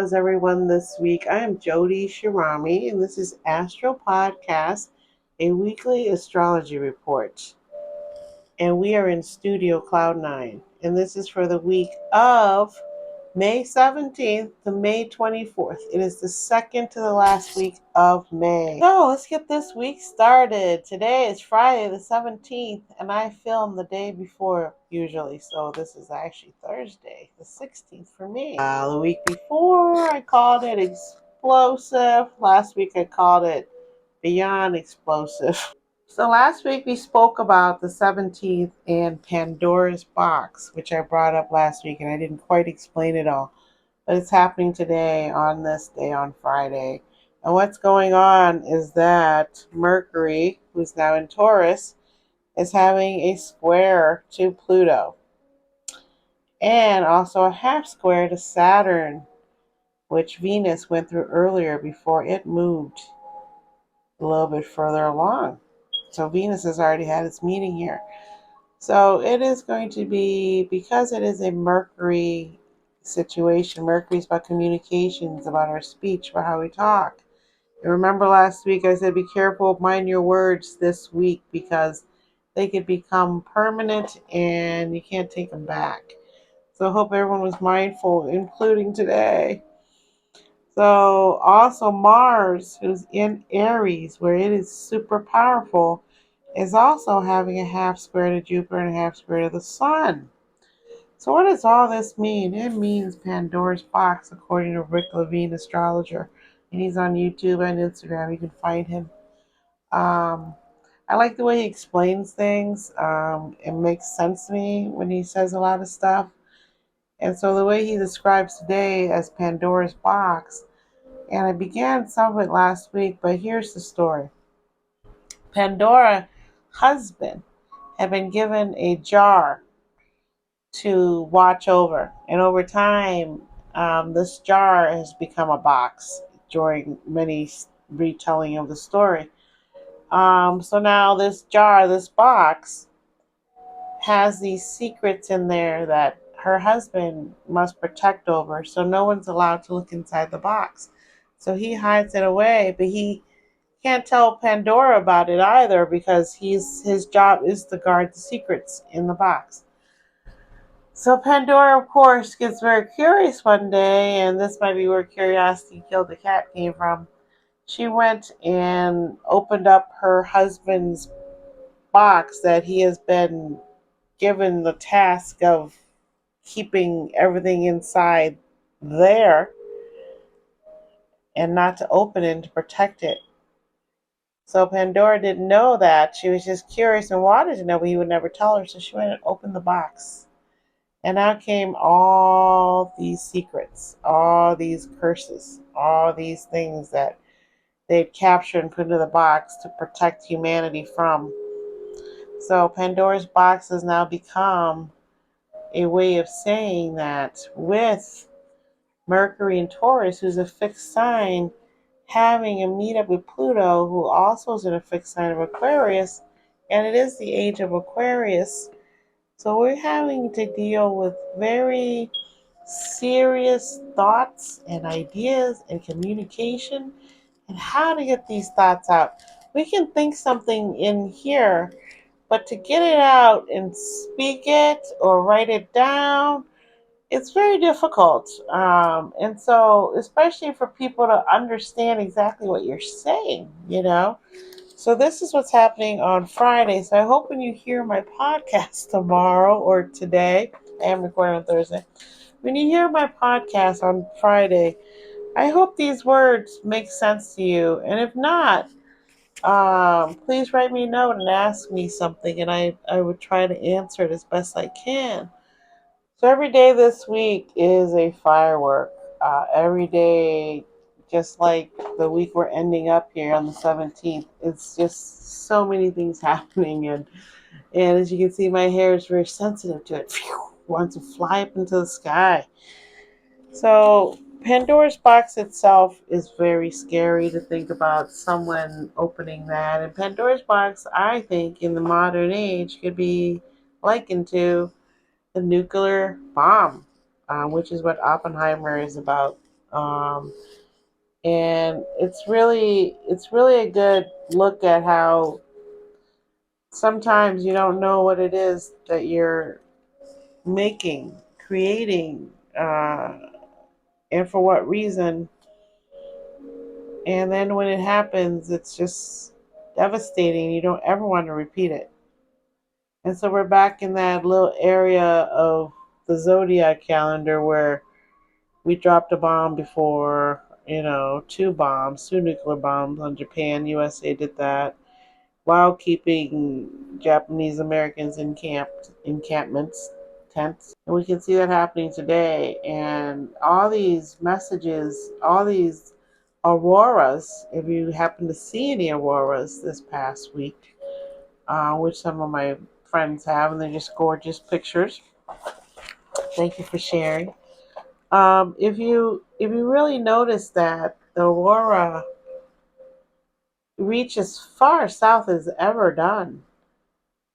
is everyone this week? I am Jody Shirami, and this is Astro Podcast, a weekly astrology report. And we are in Studio Cloud 9, and this is for the week of May 17th to May 24th. It is the second to the last week of May. So let's get this week started. Today is Friday the 17th, and I film the day before usually. So this is actually Thursday the 16th for me. The week before I called it explosive. Last week I called it beyond explosive. So last week we spoke about the 17th and Pandora's box, which I brought up last week and I didn't quite explain it all. But it's happening today on this day on Friday. And what's going on is that Mercury, who's now in Taurus, is having a square to Pluto. And also a half square to Saturn, which Venus went through earlier before it moved a little bit further along. So Venus has already had its meeting here. So it is going to be, because it is a Mercury situation, Mercury is about communications, about our speech, about how we talk. And remember last week I said be careful, mind your words this week because they could become permanent and you can't take them back. So I hope everyone was mindful, including today. So also Mars, who's in Aries, where it is super powerful, is also having a half square to Jupiter and a half square to the Sun. So what does all this mean? It means Pandora's box, according to Rick Levine, astrologer. And he's on YouTube and Instagram. You can find him. I like the way he explains things. It makes sense to me when he says a lot of stuff. And so the way he describes today as Pandora's box, and I began some of it last week, but here's the story. Pandora's husband had been given a jar to watch over, and over time, this jar has become a box during many retelling of the story. So now this jar, this box, has these secrets in there that her husband must protect over, so no one's allowed to look inside the box. So he hides it away, but he can't tell Pandora about it either because his job is to guard the secrets in the box. So Pandora, of course, gets very curious one day, and this might be where curiosity killed the cat came from. She went and opened up her husband's box that he has been given the task of keeping everything inside there and not to open it and to protect it. So Pandora didn't know that. She was just curious and wanted to know, but he would never tell her. So she went and opened the box. And out came all these secrets, all these curses, all these things that they'd captured and put into the box to protect humanity from. So Pandora's box has now become a way of saying that with Mercury and Taurus, who's a fixed sign, having a meetup with Pluto, who also is in a fixed sign of Aquarius, and it is the age of Aquarius. So we're having to deal with very serious thoughts and ideas and communication and how to get these thoughts out. We can think something in here, but to get it out and speak it or write it down, it's very difficult. And so, especially for people to understand exactly what you're saying. So this is what's happening on Friday. So I hope when you hear my podcast tomorrow or today, I am recording on Thursday. When you hear my podcast on Friday, I hope these words make sense to you. And if not, please write me a note and ask me something, and I would try to answer it as best I can. So every day this week is a firework. Every day, just like the week we're ending up here on the 17th, it's just so many things happening. And as you can see, my hair is very sensitive to it. Phew, wants to fly up into the sky. So Pandora's box itself is very scary to think about someone opening that. And Pandora's box, I think, in the modern age could be likened to the nuclear bomb, which is what Oppenheimer is about And it's really a good look at how sometimes you don't know what it is that you're making, creating, and for what reason. And then when it happens, it's just devastating. You don't ever want to repeat it. And so we're back in that little area of the zodiac calendar where we dropped a bomb before, two bombs, two nuclear bombs on Japan. USA did that while keeping Japanese Americans in encampments, tents. And we can see that happening today. And all these messages, all these auroras, if you happen to see any auroras this past week, which some of my friends have, and they're just gorgeous pictures. Thank you for sharing. If you really notice that the aurora reaches far south as ever done.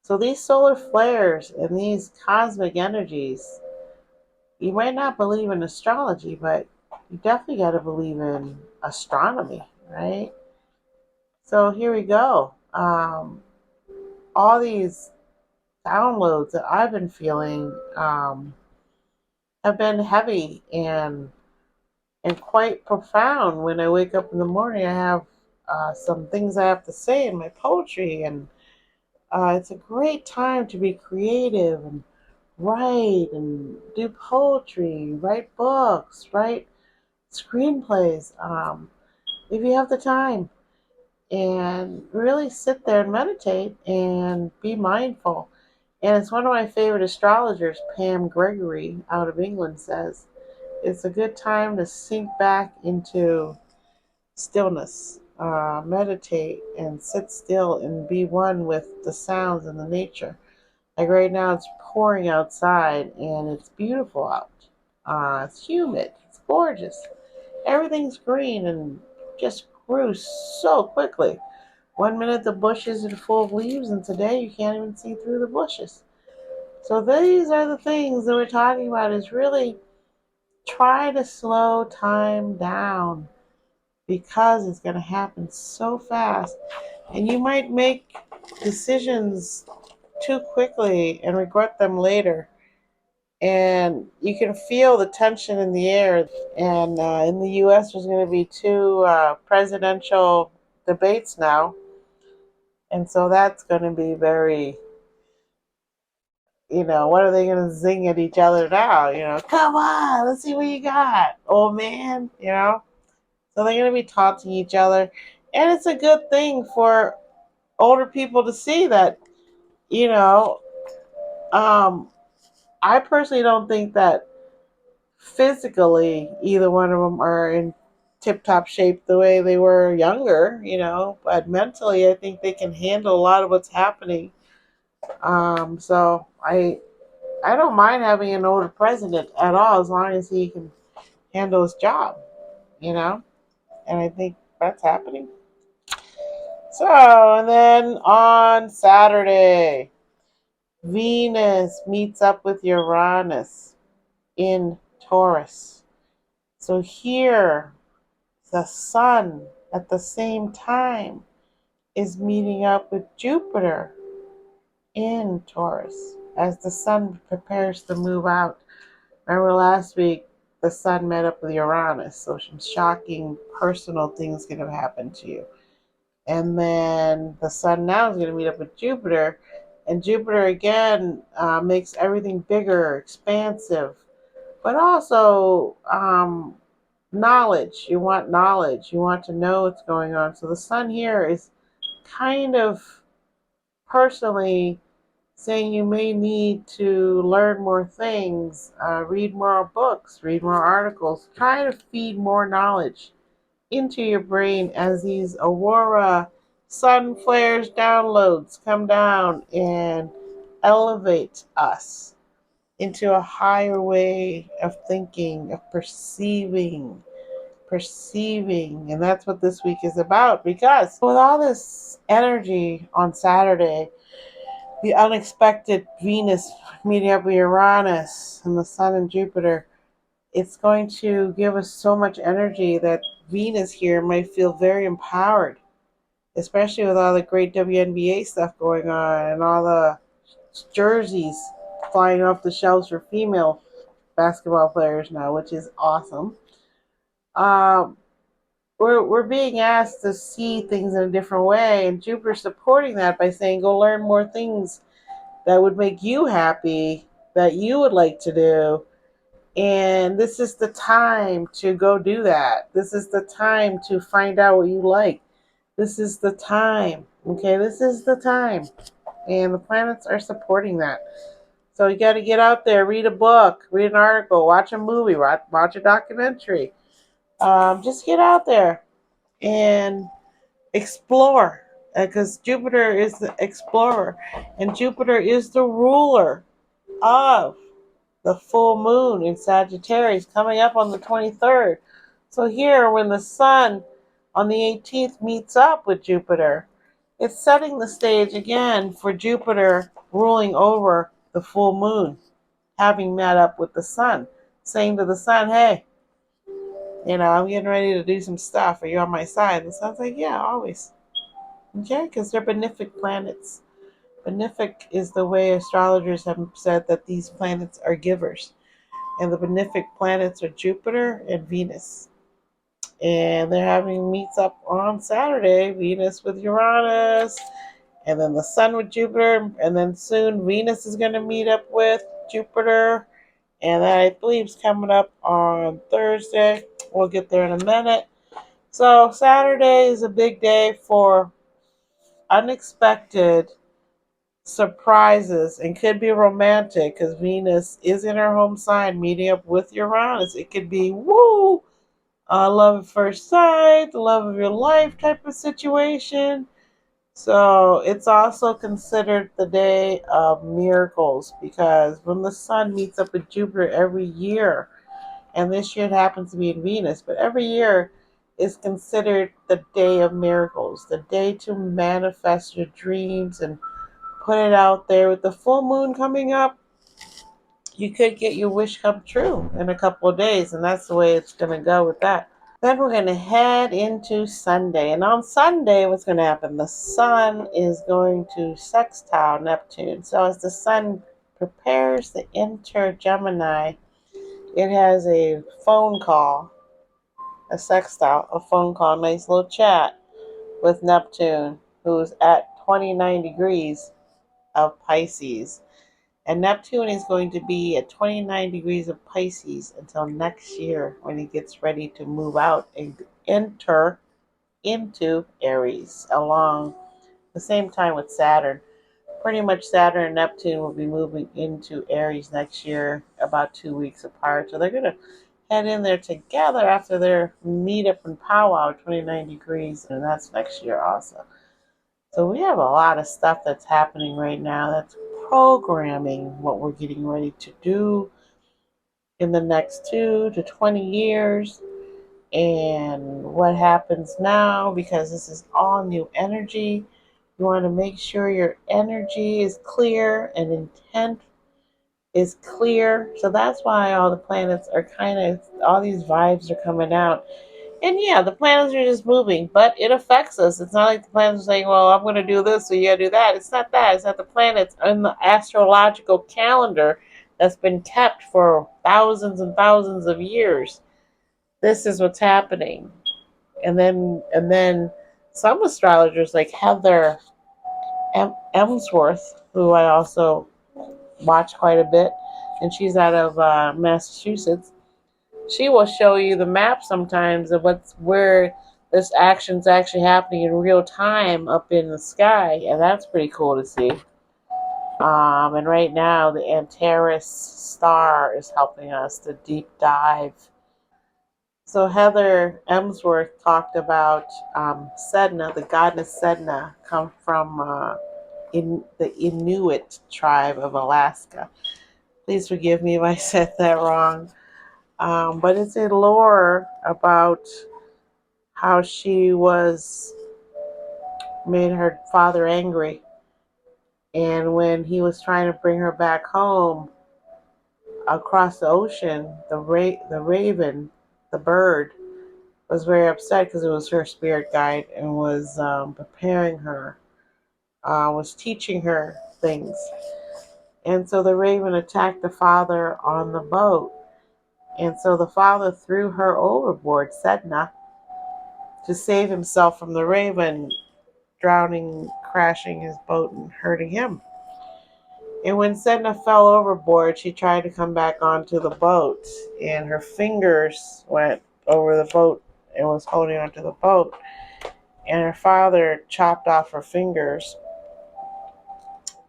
So these solar flares and these cosmic energies, you might not believe in astrology, but you definitely got to believe in astronomy, right? So here we go. All these downloads that I've been feeling have been heavy and quite profound. When I wake up in the morning, I have some things I have to say in my poetry, and it's a great time to be creative and write and do poetry, write books, write screenplays, if you have the time, and really sit there and meditate and be mindful. And it's one of my favorite astrologers, Pam Gregory, out of England, says it's a good time to sink back into stillness, meditate and sit still and be one with the sounds and the nature. Like right now, it's pouring outside and it's beautiful out. It's humid, it's gorgeous. Everything's green and just grew so quickly. One minute the bushes are full of leaves, and today you can't even see through the bushes. So these are the things that we're talking about, is really try to slow time down because it's going to happen so fast. And you might make decisions too quickly and regret them later. And you can feel the tension in the air. And in the U.S., there's going to be two presidential debates now. And so that's going to be very, what are they going to zing at each other now? Come on, let's see what you got, old man, So they're going to be taunting each other. And it's a good thing for older people to see that, you know, um, I personally don't think that physically either one of them are in tip top shape the way they were younger, but mentally I think they can handle a lot of what's happening. So I don't mind having an older president at all as long as he can handle his job, you know, and I think that's happening. So, and then on Saturday, Venus meets up with Uranus in Taurus. So here, the Sun at the same time is meeting up with Jupiter in Taurus as the Sun prepares to move out. Remember last week, the Sun met up with Uranus, so some shocking personal things going to happen to you. And then the Sun now is going to meet up with Jupiter, and Jupiter again makes everything bigger, expansive, but also knowledge. You want knowledge. You want to know what's going on. So the Sun here is kind of personally saying you may need to learn more things, read more books, read more articles, try to feed more knowledge into your brain as these aurora sun flares downloads come down and elevate us into a higher way of thinking, of perceiving. And that's what this week is about, because with all this energy on Saturday, the unexpected Venus meeting up with Uranus and the Sun and Jupiter, it's going to give us so much energy that Venus here might feel very empowered, especially with all the great WNBA stuff going on and all the jerseys flying off the shelves for female basketball players now, which is awesome. Um, we're being asked to see things in a different way, and Jupiter's supporting that by saying, go learn more things that would make you happy, that you would like to do. And this is the time to go do that. This is the time to find out what you like. This is the time. Okay, this is the time. And the planets are supporting that. So you got to get out there, read a book, read an article, watch a movie, watch a documentary. Just get out there and explore. Because Jupiter is the explorer. And Jupiter is the ruler of the full moon in Sagittarius coming up on the 23rd. So here, when the sun on the 18th meets up with Jupiter, it's setting the stage again for Jupiter ruling over the full moon, having met up with the sun, saying to the sun, hey, I'm getting ready to do some stuff. Are you on my side? And the sun's like, yeah, always. Okay, because they're benefic planets. Benefic is the way astrologers have said that these planets are givers. And the benefic planets are Jupiter and Venus. And they're having meets up on Saturday, Venus with Uranus, and then the Sun with Jupiter, and then soon Venus is going to meet up with Jupiter, and that I believe is coming up on Thursday. We'll get there in a minute. So Saturday is a big day for unexpected surprises and could be romantic because Venus is in her home sign meeting up with Uranus. It could be woo, love at first sight, the love of your life type of situation. So it's also considered the day of miracles because when the sun meets up with Jupiter every year, and this year it happens to be in Venus, but every year is considered the day of miracles, the day to manifest your dreams and put it out there. With the full moon coming up, you could get your wish come true in a couple of days, and that's the way it's going to go with that. Then we're going to head into Sunday. And on Sunday, what's going to happen? The sun is going to sextile Neptune. So as the sun prepares to enter Gemini, it has a phone call, a sextile, a phone call, nice little chat with Neptune, who's at 29 degrees of Pisces. And Neptune is going to be at 29 degrees of Pisces until next year when he gets ready to move out and enter into Aries along the same time with Saturn. Pretty much Saturn and Neptune will be moving into Aries next year, about 2 weeks apart. So they're going to head in there together after their meet up and powwow 29 degrees, and that's next year also. So we have a lot of stuff that's happening right now that's programming what we're getting ready to do in the next 2 to 20 years and what happens now, because this is all new energy. You want to make sure your energy is clear and intent is clear. So that's why all the planets are all these vibes are coming out. And yeah, the planets are just moving, but it affects us. It's not like the planets are saying, well, I'm going to do this, so you got to do that. It's not that. It's not the planets in the astrological calendar that's been kept for thousands and thousands of years. This is what's happening. And then some astrologers like Heather Emsworth, who I also watch quite a bit, and she's out of Massachusetts. She will show you the map sometimes of where this action's actually happening in real time up in the sky, and that's pretty cool to see. And right now, the Antares star is helping us to deep dive. So Heather Emsworth talked about Sedna, the goddess Sedna, come from in the Inuit tribe of Alaska. Please forgive me if I said that wrong. But it's a lore about how she made her father angry. And when he was trying to bring her back home, across the ocean, the raven, the bird, was very upset because it was her spirit guide and was preparing her, was teaching her things. And so the raven attacked the father on the boat. And so the father threw her overboard, Sedna, to save himself from the raven drowning, crashing his boat and hurting him. And when Sedna fell overboard, she tried to come back onto the boat, and her fingers went over the boat and was holding onto the boat. And her father chopped off her fingers,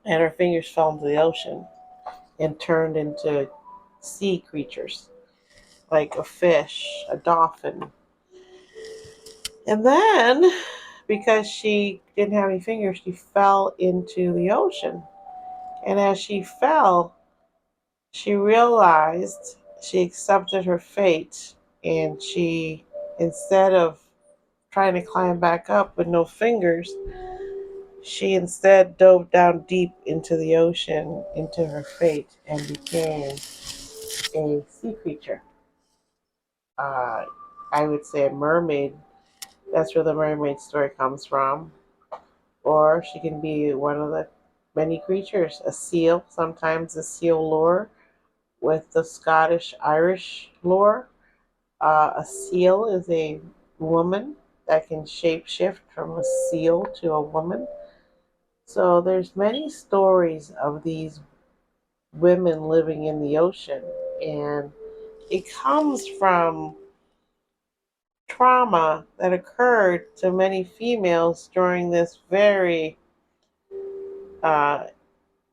and her fingers fell into the ocean and turned into sea creatures, like a fish, a dolphin. And then, because she didn't have any fingers, she fell into the ocean. And as she fell, she realized she accepted her fate, and she, instead of trying to climb back up with no fingers, she instead dove down deep into the ocean, into her fate, and became a sea creature. Uh, I would say a mermaid. That's where the mermaid story comes from. Or she can be one of the many creatures. A seal, sometimes a seal lore with the Scottish Irish lore. A seal is a woman that can shapeshift from a seal to a woman. So there's many stories of these women living in the ocean, and it comes from trauma that occurred to many females during this very uh,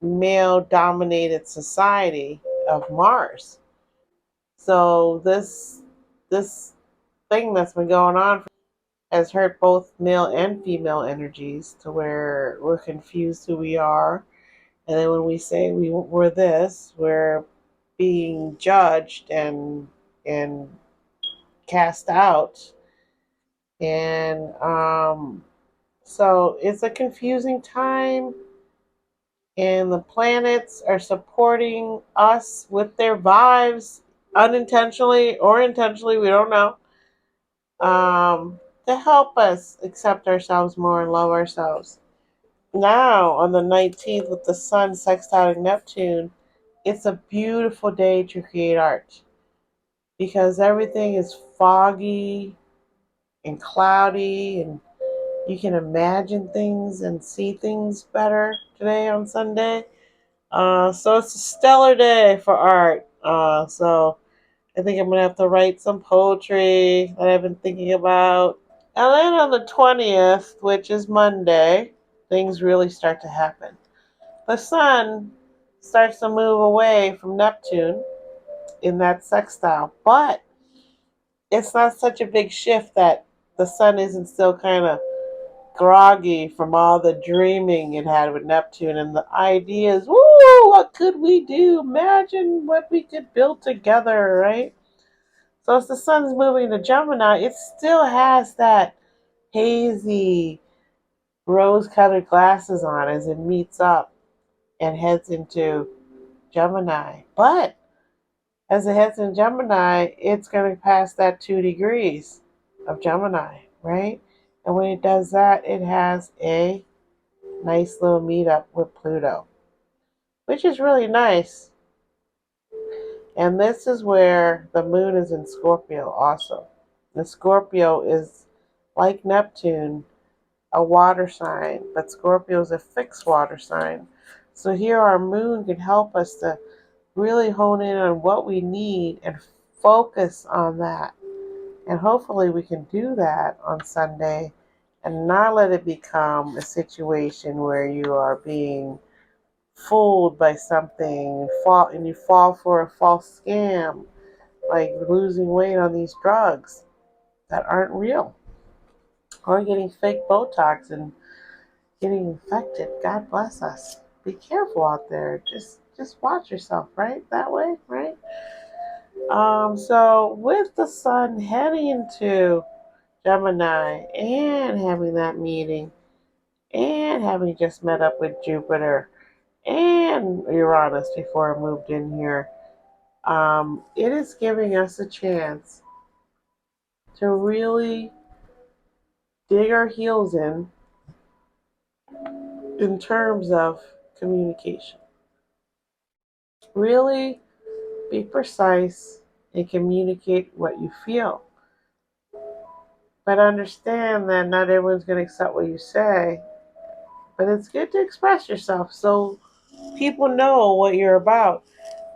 male-dominated society of Mars. So this thing that's been going on has hurt both male and female energies to where we're confused who we are. And then when we say we're this, we're being judged and cast out. And so it's a confusing time, and the planets are supporting us with their vibes, unintentionally or intentionally, we don't know, to help us accept ourselves more and love ourselves. Now, on the 19th, with the sun sextiling Neptune, it's a beautiful day to create art because everything is foggy and cloudy, and you can imagine things and see things better today on Sunday. So it's a stellar day for art. So I think I'm going to have to write some poetry that I've been thinking about. And then on the 20th, which is Monday, things really start to happen. The sun starts to move away from Neptune in that sextile, but it's not such a big shift that the sun isn't still kind of groggy from all the dreaming it had with Neptune and the ideas. Woo, what could we do? Imagine what we could build together, right? So as the sun's moving to Gemini, it still has that hazy rose-colored glasses on as it meets up and heads into Gemini. But as it heads in Gemini, it's going to pass that 2 degrees of Gemini, right? And when it does that, it has a nice little meetup with Pluto, which is really nice. And this is where the moon is in Scorpio also. The Scorpio is, like Neptune, a water sign, but Scorpio is a fixed water sign. So here our moon can help us to really hone in on what we need and focus on that. And hopefully we can do that on Sunday and not let it become a situation where you are being fooled by something and you fall for a false scam, like losing weight on these drugs that aren't real, or getting fake Botox and getting infected. God bless us. Be careful out there. Just watch yourself, right? That way, right? So with the sun heading into Gemini and having that meeting and having just met up with Jupiter and Uranus before it moved in here, It is giving us a chance to really dig our heels in terms of communication. Really be precise and communicate what you feel. But understand that not everyone's going to accept what you say. But it's good to express yourself so people know what you're about.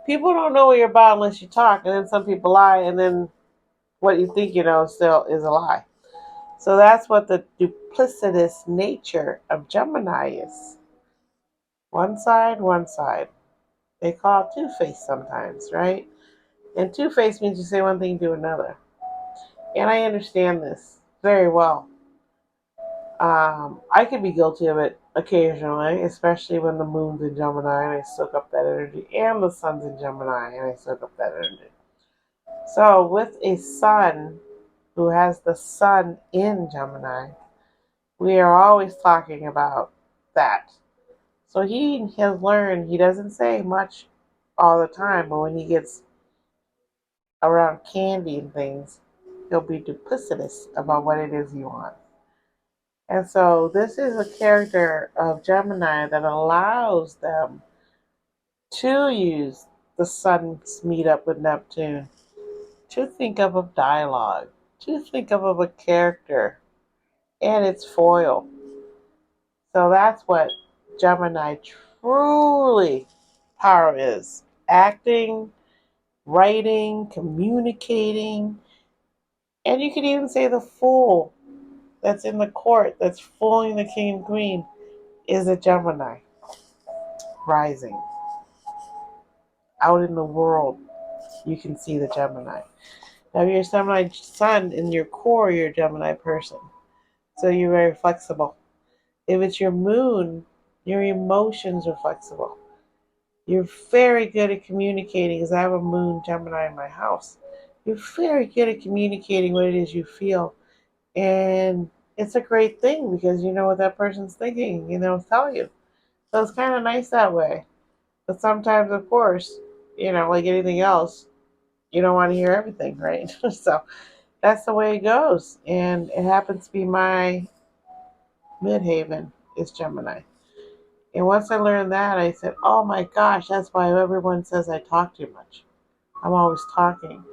People don't know what you're about unless you talk, and then some people lie, and then what you think you know still is a lie. So that's what the duplicitous nature of Gemini is. One side, one side. They call it two-faced sometimes, right? And two-faced means you say one thing, do another. And I understand this very well. I could be guilty of it occasionally, especially when the moon's in Gemini and I soak up that energy, and the sun's in Gemini and I soak up that energy. So, with a sun who has the sun in Gemini, we are always talking about that. So, he has learned, he doesn't say much all the time, but when he gets around candy and things, he'll be duplicitous about what it is he wants. And so this is a character of Gemini that allows them to use the sun's meet up with Neptune to think of a dialogue, to think of a character and its foil. So that's what Gemini truly power is. Acting, writing, communicating, and you could even say the fool that's in the court that's fooling the king and queen is a Gemini rising. Out in the world, you can see the Gemini. Now, if you're a Gemini sun in your core, you're a Gemini person. So you're very flexible. If it's your moon, your emotions are flexible. You're very good at communicating, because I have a moon Gemini in my house. You're very good at communicating what it is you feel. And it's a great thing because you know what that person's thinking, tell you. So it's kind of nice that way. But sometimes, of course, like anything else, you don't want to hear everything, right? So that's the way it goes. And it happens to be my midhaven is Gemini. And once I learned that, I said, oh my gosh, that's why everyone says I talk too much. I'm always talking.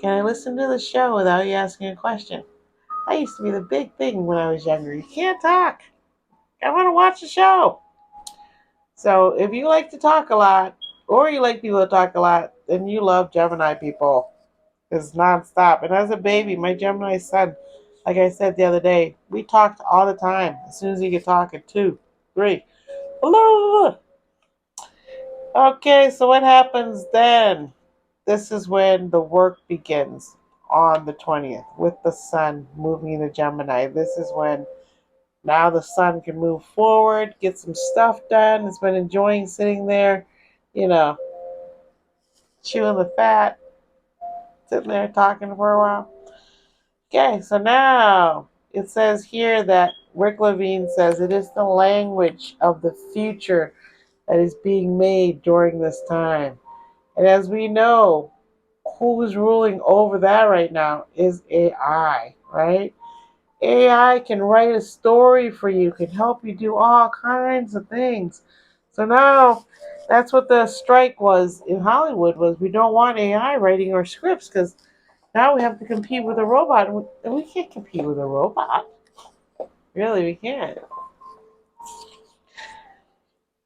Can I listen to the show without you asking a question? That used to be the big thing when I was younger. You can't talk. I want to watch the show. So if you like to talk a lot, or you like people to talk a lot, then you love Gemini people. It's nonstop. And as a baby, my Gemini son, like I said the other day, we talked all the time. As soon as he could talk at 2, 3. Hello. Okay, so what happens then? This is when the work begins on the 20th with the sun moving into Gemini. This is when now the sun can move forward, get some stuff done. It's been enjoying sitting there, you know, chewing the fat, sitting there talking for a while. Okay, so now it says here that Rick Levine says it is the language of the future that is being made during this time. And as we know, who is ruling over that right now is AI, right? AI can write a story for you, can help you do all kinds of things. So now that's what the strike was in Hollywood was we don't want AI writing our scripts because now we have to compete with a robot, and we can't compete with a robot. Really, we can't.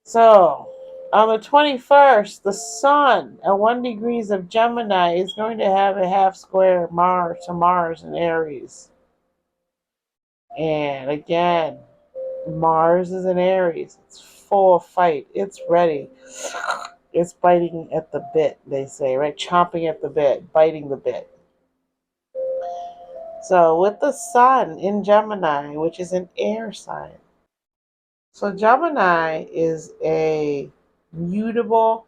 So, on the 21st, the Sun at 1 degrees of Gemini is going to have a half square Mars in Aries. And again, Mars is in Aries. It's full of fight. It's ready. It's biting at the bit, they say, right? Chomping at the bit, biting the bit. So with the Sun in Gemini, which is an air sign. So Gemini is a mutable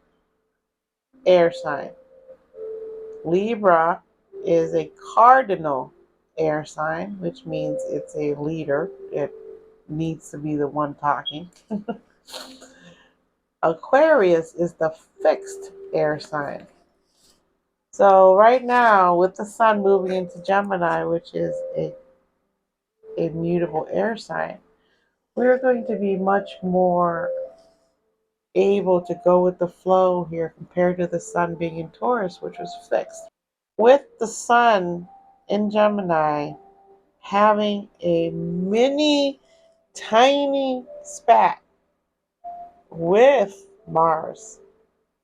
air sign. Libra is a cardinal air sign, which means it's a leader. It needs to be the one talking. Aquarius is the fixed air sign. So right now, with the sun moving into Gemini, which is a mutable air sign, we're going to be much more able to go with the flow here compared to the sun being in Taurus, which was fixed. With the sun in Gemini having a mini tiny spat with Mars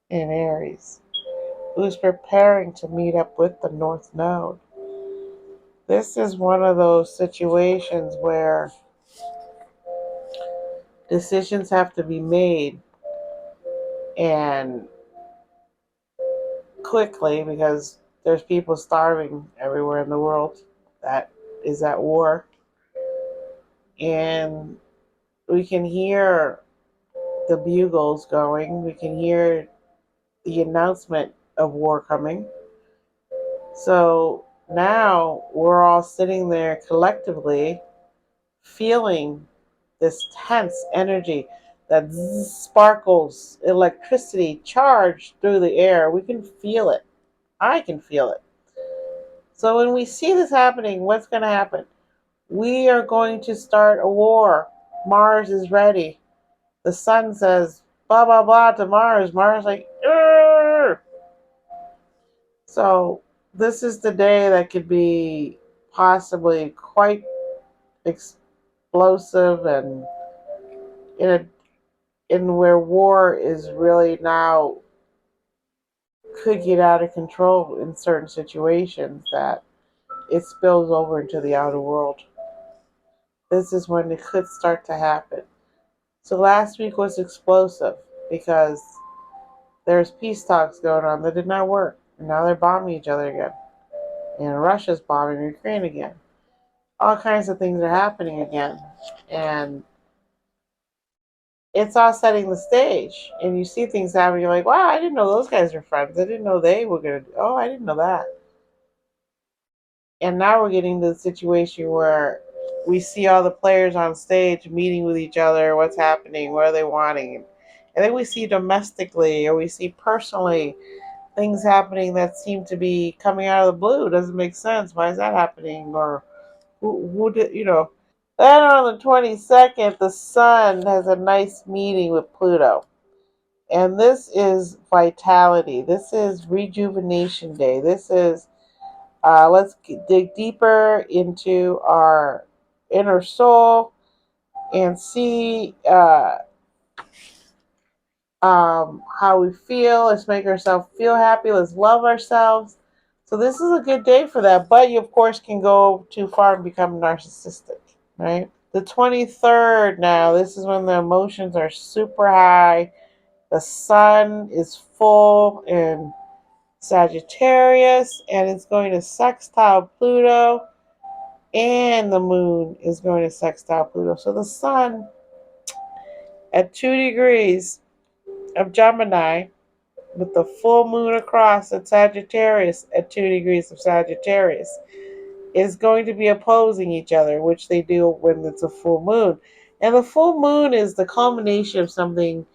in Aries, who's preparing to meet up with the North Node. This is one of those situations where decisions have to be made and quickly because there's people starving everywhere in the world that is at war. And we can hear the bugles going, we can hear the announcement of war coming. So now we're all sitting there collectively feeling this tense energy that sparkles, electricity charged through the air. We can feel it. I can feel it. So when we see this happening, what's going to happen? We are going to start a war. Mars is ready. The sun says blah blah blah to Mars. Mars like, "Urgh." So this is the day that could be possibly quite explosive and in a in where war is really now could get out of control in certain situations that it spills over into the outer world. This is when it could start to happen. So last week was explosive because there's peace talks going on that did not work. And now they're bombing each other again. And Russia's bombing Ukraine again. All kinds of things are happening again. And it's all setting the stage. And you see things happening, you're like, wow, I didn't know those guys were friends. I didn't know they were going to, oh, I didn't know that. And now we're getting to the situation where we see all the players on stage meeting with each other, what's happening, what are they wanting. And then we see domestically or we see personally things happening that seem to be coming out of the blue. Doesn't make sense. Why is that happening? Or who did, you know. Then on the 22nd, the sun has a nice meeting with Pluto. And this is vitality. This is rejuvenation day. This is, let's dig deeper into our inner soul and see how we feel. Let's make ourselves feel happy. Let's love ourselves. So this is a good day for that. But you, of course, can go too far and become narcissistic, right? The 23rd now, this is when the emotions are super high. The sun is full in Sagittarius and it's going to sextile Pluto, and the moon is going to sextile Pluto. So the sun at 2 degrees of Gemini with the full moon across at Sagittarius at 2 degrees of Sagittarius is going to be opposing each other, which they do when it's a full moon. And the full moon is the culmination of something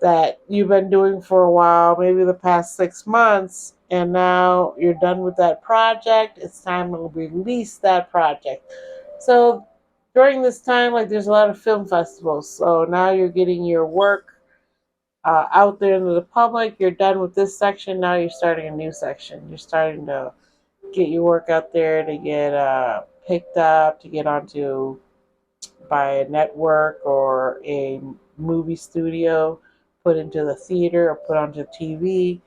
that you've been doing for a while, maybe the past 6 months, and now you're done with that project. It's time to release that project. So during this time, like there's a lot of film festivals. So now you're getting your work out there into the public. You're done with this section. Now you're starting a new section. You're starting to get your work out there to get picked up, to get onto by a network or a movie studio, put into the theater or put onto TV.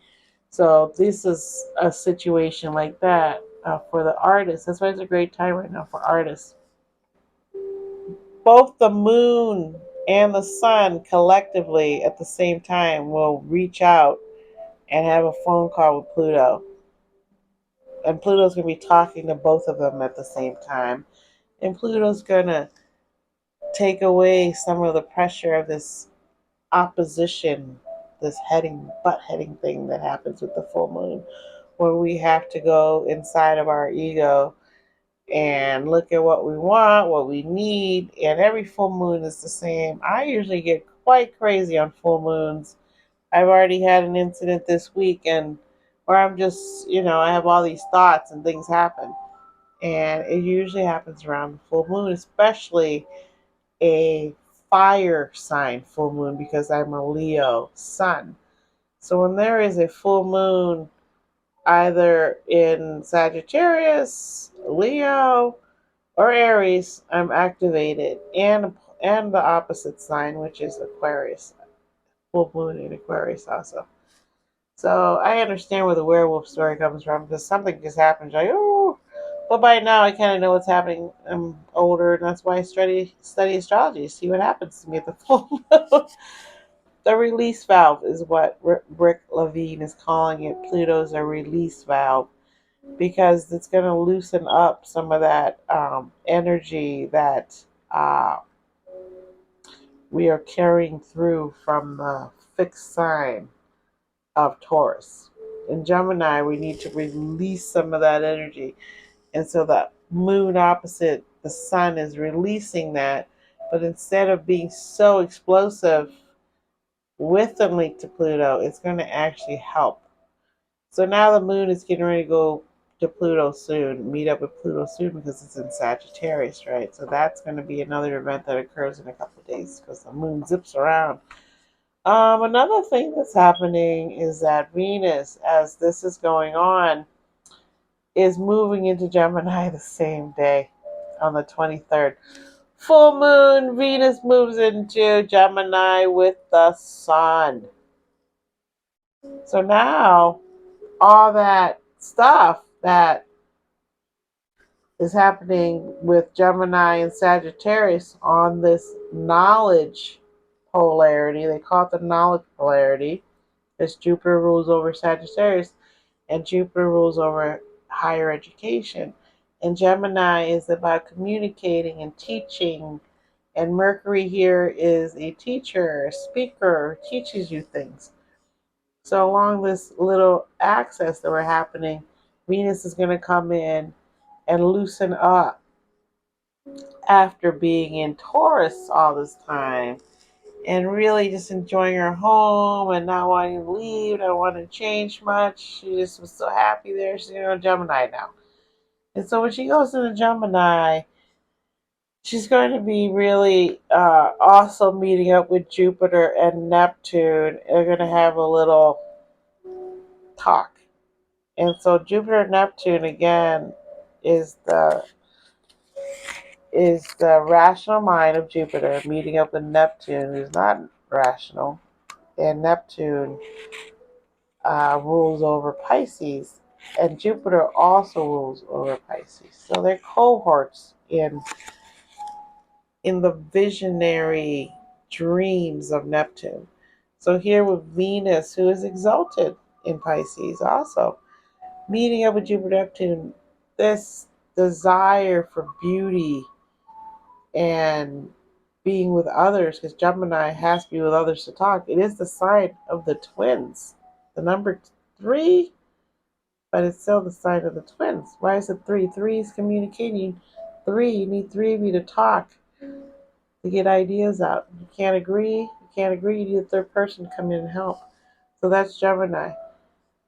So this is a situation like that for the artists. That's why it's a great time right now for artists. Both the moon and the sun collectively at the same time will reach out and have a phone call with Pluto. And Pluto's going to be talking to both of them at the same time. And Pluto's going to take away some of the pressure of this opposition, this butt heading thing that happens with the full moon, where we have to go inside of our ego and look at what we want, what we need, and every full moon is the same. I usually get quite crazy on full moons. I've already had an incident this week, and or I'm just, I have all these thoughts and things happen. And it usually happens around the full moon, especially a fire sign full moon, because I'm a Leo sun. So when there is a full moon, either in Sagittarius, Leo, or Aries, I'm activated, and the opposite sign, which is Aquarius, full moon in Aquarius also. So I understand where the werewolf story comes from, because something just happened. Like, oh, but by now I kind of know what's happening. I'm older, and that's why I study astrology. See what happens to me at the full moon. The release valve is what Rick Levine is calling it. Pluto's a release valve, because it's going to loosen up some of that energy that uh, we are carrying through from the fixed sign of Taurus. In Gemini, we need to release some of that energy. And so the moon opposite the sun is releasing that. But instead of being so explosive with the link to Pluto, it's going to actually help. So now the moon is getting ready to go to Pluto soon, meet up with Pluto soon, because it's in Sagittarius, right? So that's going to be another event that occurs in a couple of days, because the moon zips around. Another thing that's happening is that Venus, as this is going on, is moving into Gemini the same day on the 23rd. Full moon, Venus moves into Gemini with the sun. So now all that stuff that is happening with Gemini and Sagittarius on this knowledge polarity, they call it the knowledge polarity, because Jupiter rules over Sagittarius and Jupiter rules over higher education. And Gemini is about communicating and teaching, and Mercury here is a teacher, a speaker, teaches you things. So along this little axis that we're happening, Venus is going to come in and loosen up after being in Taurus all this time, and really just enjoying her home and not wanting to leave, not wanting to change much. She just was so happy there. She's going to Gemini now. And so when she goes into Gemini, she's going to be really also meeting up with Jupiter and Neptune. They're going to have a little talk. And so Jupiter and Neptune again is the rational mind of Jupiter meeting up with Neptune, who's not rational. And Neptune rules over Pisces, and Jupiter also rules over Pisces. So they're cohorts in the visionary dreams of Neptune. So here with Venus, who is exalted in Pisces, also meeting up with Jupiter Neptune, this desire for beauty and being with others, because Gemini has to be with others to talk. It is the sign of the twins, the number 3, but it's still the sign of the twins. Why is it 3? 3 is communicating. 3, you need 3 of you to talk, to get ideas out. You can't agree. You need a third person to come in and help. So that's Gemini.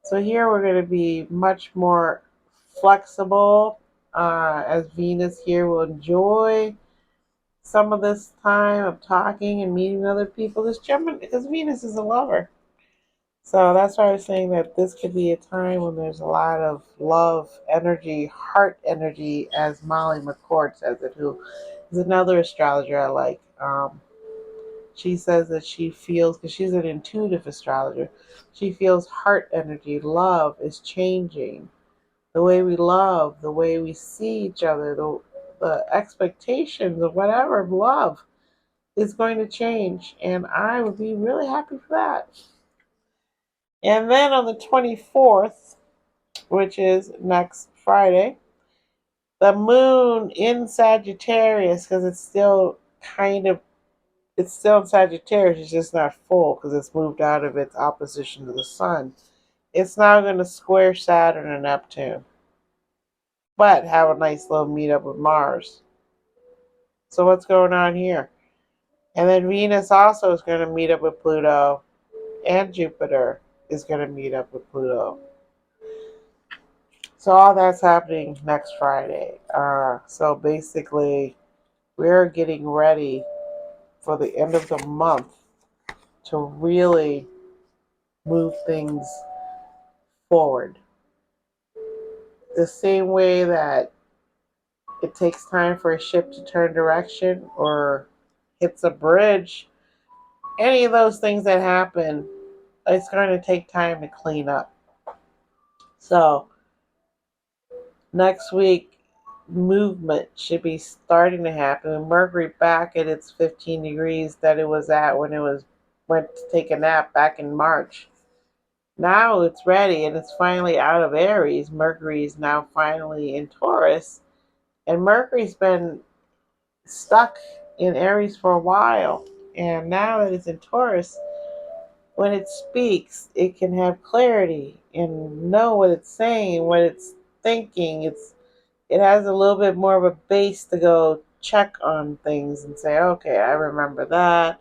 So here we're going to be much more flexible, as Venus here will enjoy some of this time of talking and meeting other people. Because Venus is a lover. So that's why I was saying that this could be a time when there's a lot of love energy, heart energy, as Molly McCord says it, who is another astrologer I like. She says that she feels, because she's an intuitive astrologer, she feels heart energy, love is changing. The way we love, the way we see each other, the expectations of whatever of love is going to change. And I would be really happy for that. And then on the 24th, which is next Friday, the moon in Sagittarius, because it's still in Sagittarius, it's just not full because it's moved out of its opposition to the sun. It's now going to square Saturn and Neptune, but have a nice little meetup with Mars. So what's going on here? And then Venus also is going to meet up with Pluto, and Jupiter is going to meet up with Pluto. So all that's happening next Friday. So basically, we're getting ready for the end of the month to really move things forward. The same way that it takes time for a ship to turn direction or hits a bridge, any of those things that happen, it's going to take time to clean up. So next week, movement should be starting to happen. Mercury back at its 15 degrees that it was at when it was went to take a nap back in March. Now it's ready and it's finally out of Aries. Mercury is now finally in Taurus, and Mercury's been stuck in Aries for a while. And now that it's in Taurus, when it speaks, it can have clarity and know what it's saying, what it's thinking. It has a little bit more of a base to go check on things and say, okay, I remember that.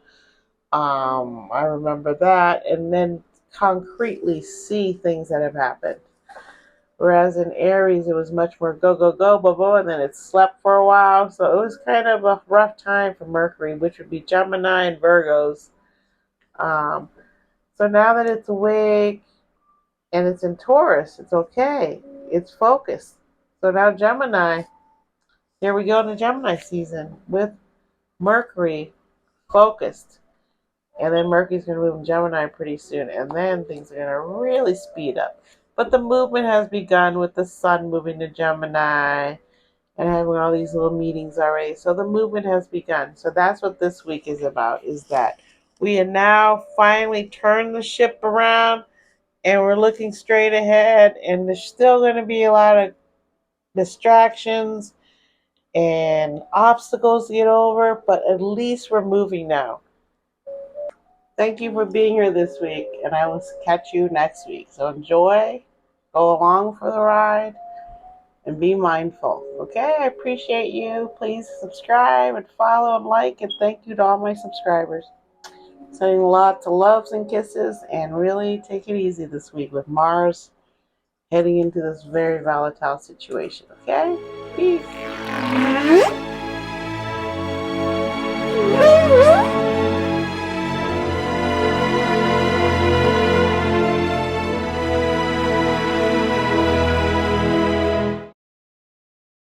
I remember that, and then concretely see things that have happened. Whereas in Aries, it was much more go, go, go, blah, blah, and then it slept for a while. So it was kind of a rough time for Mercury, which would be Gemini and Virgos. Um, so now that it's awake and it's in Taurus, it's okay. It's focused. So now Gemini, here we go to Gemini season with Mercury focused. And then Mercury's going to move in Gemini pretty soon. And then things are going to really speed up. But the movement has begun with the sun moving to Gemini and having all these little meetings already. So the movement has begun. So that's what this week is about, is that we are now finally turned the ship around and we're looking straight ahead. And there's still going to be a lot of distractions and obstacles to get over. But at least we're moving now. Thank you for being here this week, and I will catch you next week. So enjoy, go along for the ride, and be mindful. Okay, I appreciate you. Please subscribe and follow and like, and thank you to all my subscribers. Sending lots of loves and kisses, and really take it easy this week with Mars heading into this very volatile situation. Okay, peace.